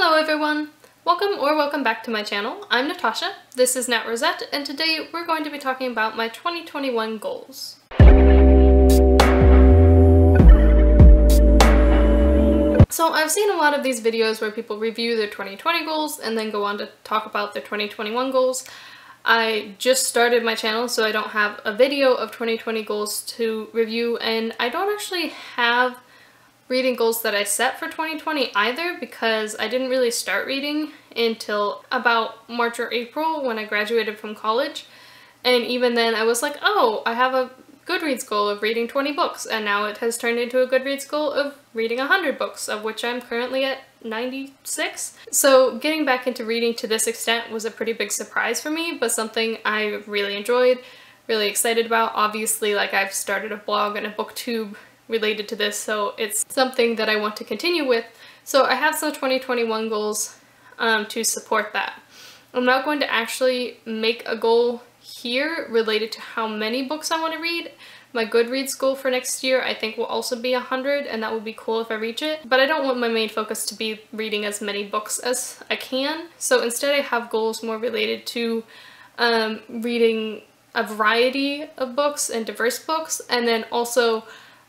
Hello everyone! Welcome back to my channel. I'm Natasha, this is Nat Rosette, and today we're going to be talking about my 2021 goals. So I've seen a lot of these videos where people review their 2020 goals and then go on to talk about their 2021 goals. I just started my channel, so I don't have a video of 2020 goals to review, and I don't actually have reading goals that I set for 2020 either, because I didn't really start reading until about March or April when I graduated from college. And even then I was like, oh, I have a Goodreads goal of reading 20 books, and now it has turned into a Goodreads goal of reading 100 books, of which I'm currently at 96. So getting back into reading to this extent was a pretty big surprise for me, but something I really enjoyed, really excited about. Obviously, like, I've started a blog and a booktube related to this, so it's something that I want to continue with. So I have some 2021 goals to support that. I'm not going to actually make a goal here related to how many books I want to read. My Goodreads goal for next year I think will also be 100, and that would be cool if I reach it. But I don't want my main focus to be reading as many books as I can. So instead I have goals more related to reading a variety of books and diverse books, and then also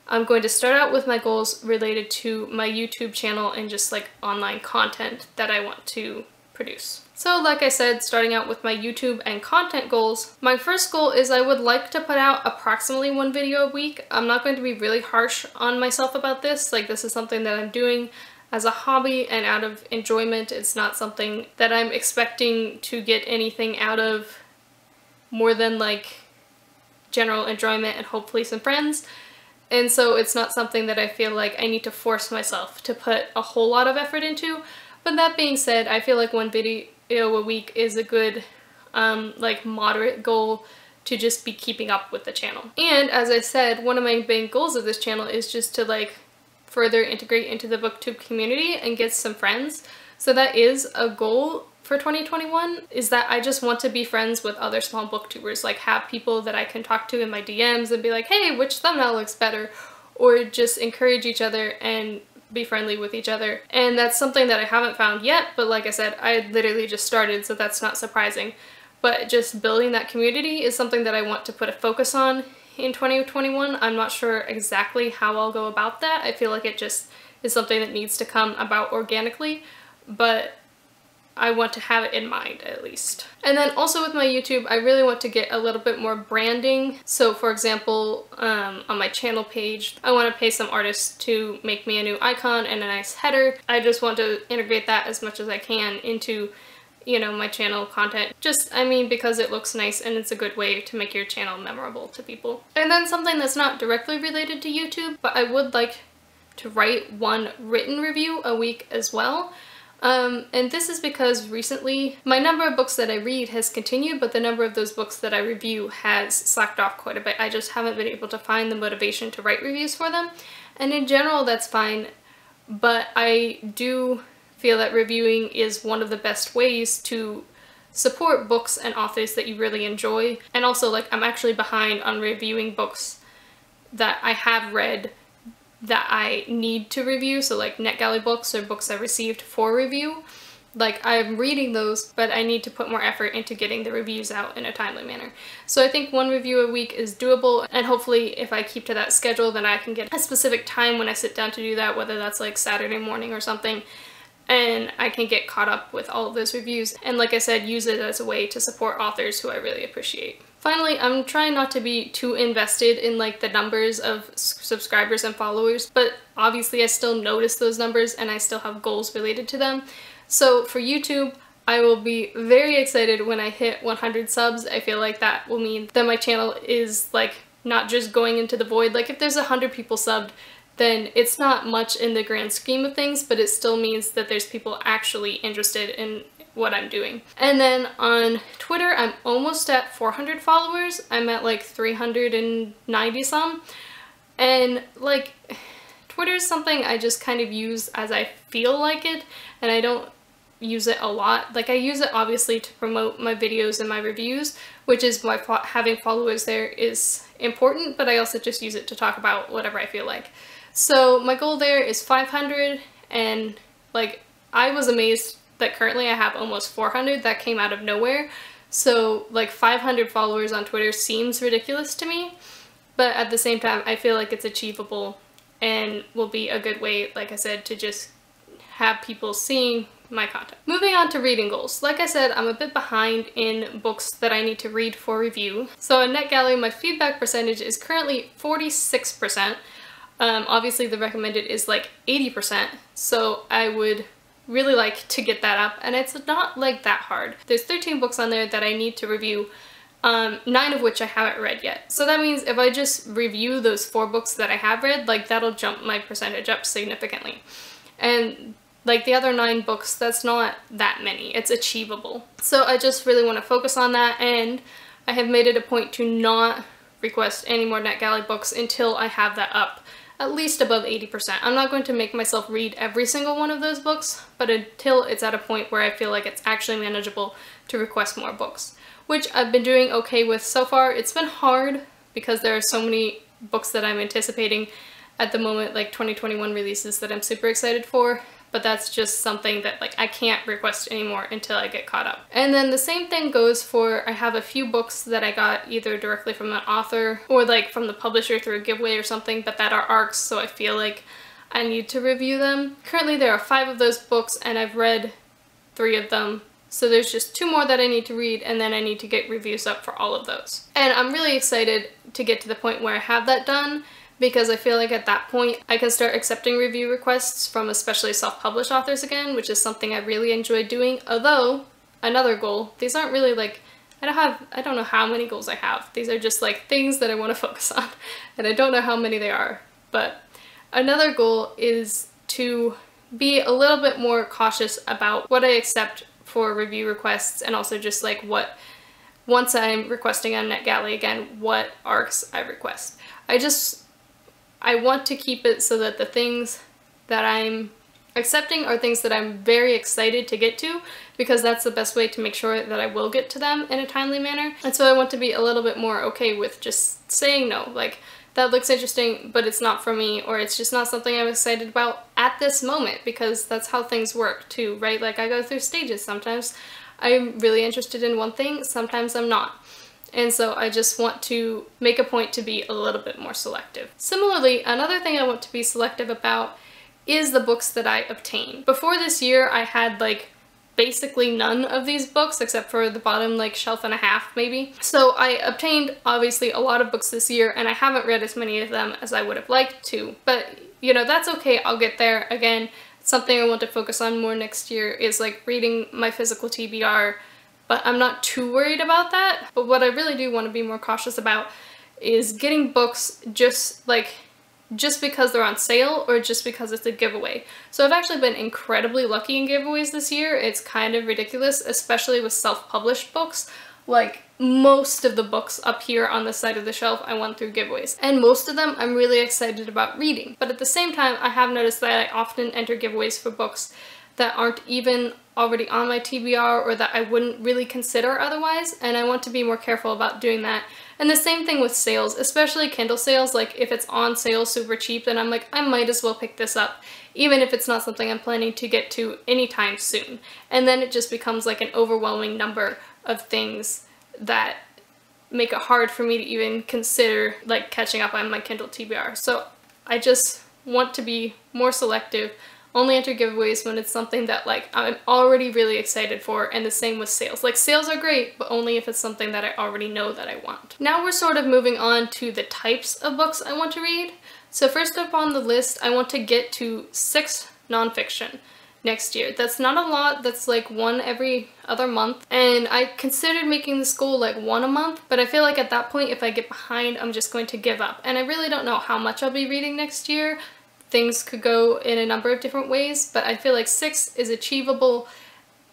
I'm going to start out with my goals related to my YouTube channel and just like online content that I want to produce. So like I said, starting out with my YouTube and content goals, my first goal is I would like to put out approximately one video a week. I'm not going to be really harsh on myself about this. Like, this is something that I'm doing as a hobby and out of enjoyment. It's not something that I'm expecting to get anything out of more than like general enjoyment and hopefully some friends. And so it's not something that I feel like I need to force myself to put a whole lot of effort into. But that being said, I feel like one video a week is a good like moderate goal to just be keeping up with the channel. And as I said, one of my main goals of this channel is just to like further integrate into the booktube community and get some friends. So that is a goal for 2021, is that I just want to be friends with other small booktubers, like have people that I can talk to in my DMs and be like, hey, which thumbnail looks better? Or just encourage each other and be friendly with each other. And that's something that I haven't found yet, but like I said, I literally just started, so that's not surprising. But just building that community is something that I want to put a focus on in 2021. I'm not sure exactly how I'll go about that. I feel like it just is something that needs to come about organically, but I want to have it in mind at least. And then also with my YouTube, I really want to get a little bit more branding. So for example, on my channel page, I want to pay some artists to make me a new icon and a nice header. I just want to integrate that as much as I can into, you know, my channel content. Just, I mean, because it looks nice and it's a good way to make your channel memorable to people. And then something that's not directly related to YouTube, but I would like to write one written review a week as well. And this is because recently my number of books that I read has continued, but the number of those books that I review has slacked off quite a bit. I just haven't been able to find the motivation to write reviews for them. And in general, that's fine, but I do feel that reviewing is one of the best ways to support books and authors that you really enjoy. And also, like, I'm actually behind on reviewing books that I have read that I need to review, so like NetGalley books or books I received for review. Like, I'm reading those, but I need to put more effort into getting the reviews out in a timely manner. So I think one review a week is doable, and hopefully if I keep to that schedule, then I can get a specific time when I sit down to do that, whether that's like Saturday morning or something, and I can get caught up with all of those reviews. And like I said, use it as a way to support authors who I really appreciate. Finally, I'm trying not to be too invested in like the numbers of subscribers and followers, but obviously I still notice those numbers and I still have goals related to them. So for YouTube, I will be very excited when I hit 100 subs. I feel like that will mean that my channel is like not just going into the void. Like, if there's 100 people subbed, then it's not much in the grand scheme of things, but it still means that there's people actually interested in what I'm doing. And then on Twitter, I'm almost at 400 followers. I'm at like 390 some. And like, Twitter is something I just kind of use as I feel like it, and I don't use it a lot. Like, I use it obviously to promote my videos and my reviews, which is why having followers there is important, but I also just use it to talk about whatever I feel like. So my goal there is 500, and like, I was amazed that currently I have almost 400. That came out of nowhere. So like 500 followers on Twitter seems ridiculous to me, but at the same time I feel like it's achievable and will be a good way, like I said, to just have people seeing my content. Moving on to reading goals. Like I said, I'm a bit behind in books that I need to read for review. So in NetGalley, my feedback percentage is currently 46%. Obviously the recommended is like 80%, so I would really like to get that up, and it's not like that hard. There's 13 books on there that I need to review, 9 of which I haven't read yet. So that means if I just review those 4 books that I have read, like that'll jump my percentage up significantly. And like the other 9 books, that's not that many. It's achievable. So I just really want to focus on that, and I have made it a point to not request any more NetGalley books until I have that up at least above 80%. I'm not going to make myself read every single one of those books, but until it's at a point where I feel like it's actually manageable to request more books, which I've been doing okay with so far. It's been hard because there are so many books that I'm anticipating at the moment, like 2021 releases that I'm super excited for, but that's just something that like I can't request anymore until I get caught up. And then the same thing goes for, I have a few books that I got either directly from an author or like from the publisher through a giveaway or something, but that are ARCs, so I feel like I need to review them. Currently there are 5 of those books and I've read 3 of them. So there's just 2 more that I need to read, and then I need to get reviews up for all of those. And I'm really excited to get to the point where I have that done, because I feel like at that point I can start accepting review requests from especially self-published authors again, which is something I really enjoy doing. Although, another goal, these aren't really like, I don't know how many goals I have. These are just like things that I want to focus on, and I don't know how many they are. But another goal is to be a little bit more cautious about what I accept for review requests, and also just like what, once I'm requesting on NetGalley again, what ARCs I request. I want to keep it so that the things that I'm accepting are things that I'm very excited to get to, because that's the best way to make sure that I will get to them in a timely manner. And so I want to be a little bit more okay with just saying no, like that looks interesting but it's not for me, or it's just not something I'm excited about at this moment, because that's how things work too, right? Like I go through stages. Sometimes I'm really interested in one thing, sometimes I'm not. And so I just want to make a point to be a little bit more selective. Similarly, another thing I want to be selective about is the books that I obtain. Before this year, I had like basically none of these books except for the bottom like shelf and a half maybe. So I obtained obviously a lot of books this year, and I haven't read as many of them as I would have liked to, but you know, that's okay. I'll get there. Again, something I want to focus on more next year is like reading my physical TBR, but I'm not too worried about that. But what I really do want to be more cautious about is getting books just because they're on sale or just because it's a giveaway. So I've actually been incredibly lucky in giveaways this year. It's kind of ridiculous, especially with self-published books. Like most of the books up here on this side of the shelf I won through giveaways, and most of them I'm really excited about reading. But at the same time, I have noticed that I often enter giveaways for books that aren't even already on my TBR or that I wouldn't really consider otherwise, and I want to be more careful about doing that. And the same thing with sales, especially Kindle sales. Like if it's on sale super cheap, then I'm like, I might as well pick this up, even if it's not something I'm planning to get to anytime soon. And then it just becomes like an overwhelming number of things that make it hard for me to even consider like catching up on my Kindle TBR. So I just want to be more selective. Only enter giveaways when it's something that like I'm already really excited for, and the same with sales. Like sales are great, but only if it's something that I already know that I want. Now we're sort of moving on to the types of books I want to read. So first up on the list, I want to get to 6 nonfiction next year. That's not a lot, that's like 1 every other month. And I considered making this goal like 1 a month, but I feel like at that point if I get behind, I'm just going to give up. And I really don't know how much I'll be reading next year. Things could go in a number of different ways, but I feel like 6 is achievable,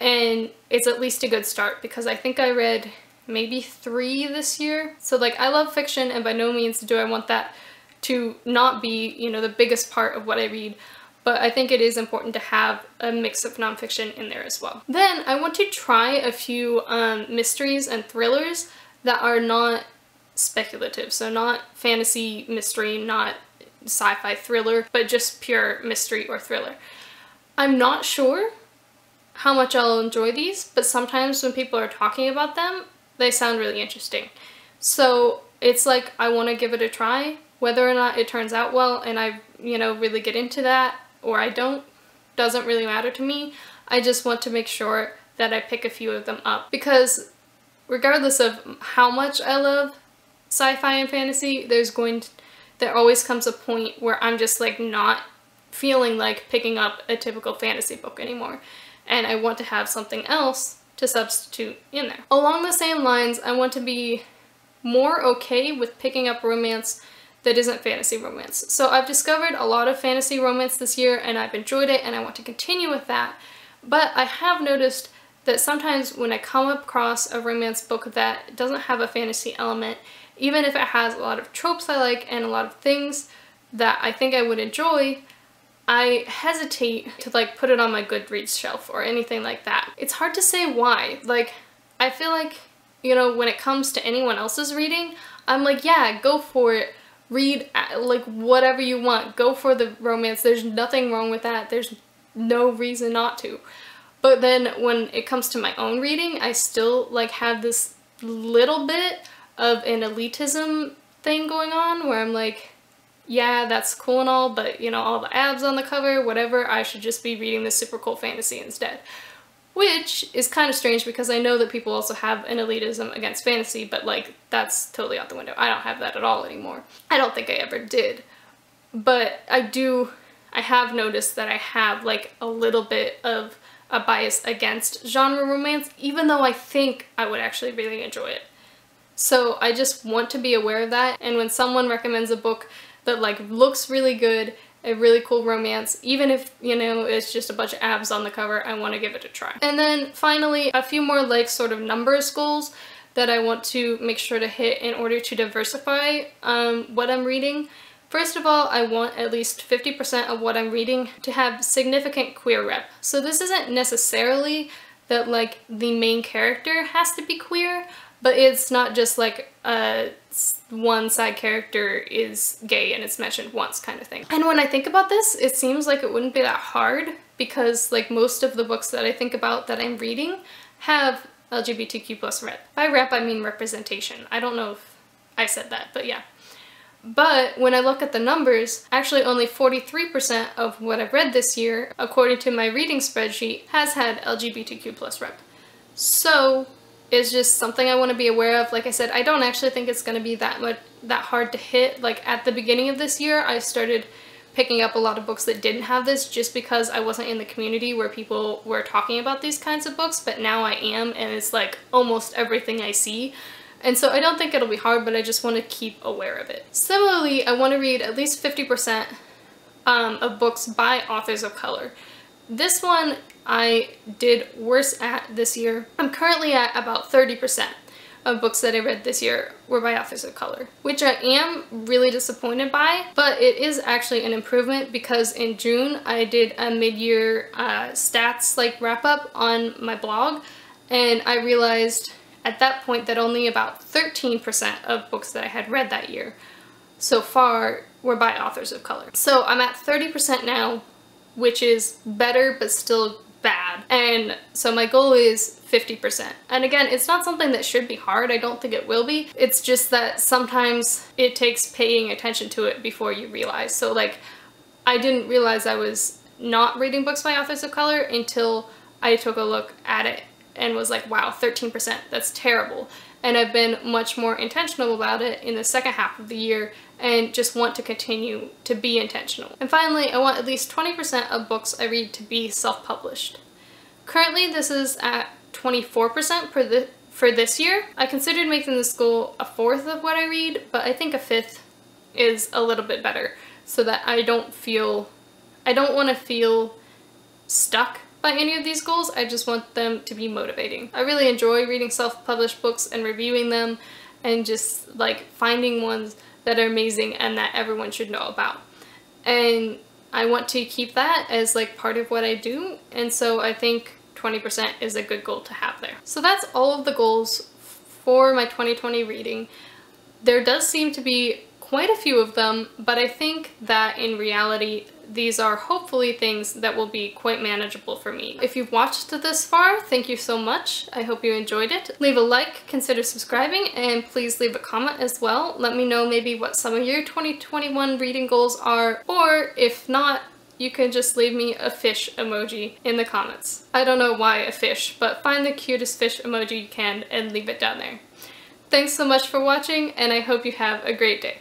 and it's at least a good start, because I think I read maybe 3 this year. So like I love fiction, and by no means do I want that to not be, you know, the biggest part of what I read, but I think it is important to have a mix of nonfiction in there as well. Then I want to try a few mysteries and thrillers that are not speculative, so not fantasy mystery, not sci-fi thriller, but just pure mystery or thriller. I'm not sure how much I'll enjoy these, but sometimes when people are talking about them, they sound really interesting. So it's like I want to give it a try. Whether or not it turns out well and I, really get into that, or I don't, doesn't really matter to me. I just want to make sure that I pick a few of them up, because regardless of how much I love sci-fi and fantasy, there always comes a point where I'm just like not feeling like picking up a typical fantasy book anymore, and I want to have something else to substitute in there. Along the same lines, I want to be more okay with picking up romance that isn't fantasy romance. So I've discovered a lot of fantasy romance this year and I've enjoyed it and I want to continue with that, but I have noticed that sometimes when I come across a romance book that doesn't have a fantasy element, even if it has a lot of tropes I like and a lot of things that I think I would enjoy, I hesitate to like put it on my Goodreads shelf or anything like that. It's hard to say why. Like, I feel like, when it comes to anyone else's reading, I'm like, yeah, go for it. Read like whatever you want. Go for the romance. There's nothing wrong with that. There's no reason not to. But then when it comes to my own reading, I still like have this little bit of an elitism thing going on where I'm like, yeah, that's cool and all, but all the abs on the cover, whatever, I should just be reading this super cool fantasy instead. Which is kind of strange because I know that people also have an elitism against fantasy, but like that's totally out the window. I don't have that at all anymore. I don't think I ever did. But I have noticed that I have like a little bit of a bias against genre romance, even though I think I would actually really enjoy it. So I just want to be aware of that, and when someone recommends a book that like looks really good, a really cool romance, even if, it's just a bunch of abs on the cover, I want to give it a try. And then finally, a few more like sort of numbers goals that I want to make sure to hit in order to diversify what I'm reading. First of all, I want at least 50% of what I'm reading to have significant queer rep. So this isn't necessarily that like the main character has to be queer, but it's not just like one side character is gay and it's mentioned once kind of thing. And when I think about this, it seems like it wouldn't be that hard because like most of the books that I think about that I'm reading have LGBTQ+ rep. By rep, I mean representation. I don't know if I said that, but yeah. But when I look at the numbers, actually only 43% of what I've read this year, according to my reading spreadsheet, has had LGBTQ+ rep. So it's just something I want to be aware of. Like I said, I don't actually think it's going to be that hard to hit. Like at the beginning of this year, I started picking up a lot of books that didn't have this just because I wasn't in the community where people were talking about these kinds of books, but now I am, and it's like almost everything I see. And so I don't think it'll be hard, but I just want to keep aware of it. Similarly, I want to read at least 50% of books by authors of color. This one I did worse at this year. I'm currently at about 30% of books that I read this year were by authors of color, which I am really disappointed by, but it is actually an improvement because in June I did a mid-year stats like wrap up on my blog, and I realized at that point that only about 13% of books that I had read that year so far were by authors of color. So I'm at 30% now, which is better but still bad. And so my goal is 50%. And again, it's not something that should be hard. I don't think it will be. It's just that sometimes it takes paying attention to it before you realize. So like, I didn't realize I was not reading books by authors of color until I took a look at it and was like, wow, 13%, that's terrible. And I've been much more intentional about it in the second half of the year and just want to continue to be intentional. And finally, I want at least 20% of books I read to be self-published. Currently, this is at 24% for this year. I considered making this goal a fourth of what I read, but I think a fifth is a little bit better so that I don't want to feel stuck by any of these goals. I just want them to be motivating. I really enjoy reading self-published books and reviewing them and just like finding ones that are amazing and that everyone should know about. And I want to keep that as like part of what I do, and so I think 20% is a good goal to have there. So that's all of the goals for my 2020 reading. There does seem to be quite a few of them, but I think that in reality these are hopefully things that will be quite manageable for me. If you've watched this far, thank you so much. I hope you enjoyed it. Leave a like, consider subscribing, and please leave a comment as well. Let me know maybe what some of your 2021 reading goals are, or if not, you can just leave me a fish emoji in the comments. I don't know why a fish, but find the cutest fish emoji you can and leave it down there. Thanks so much for watching, and I hope you have a great day.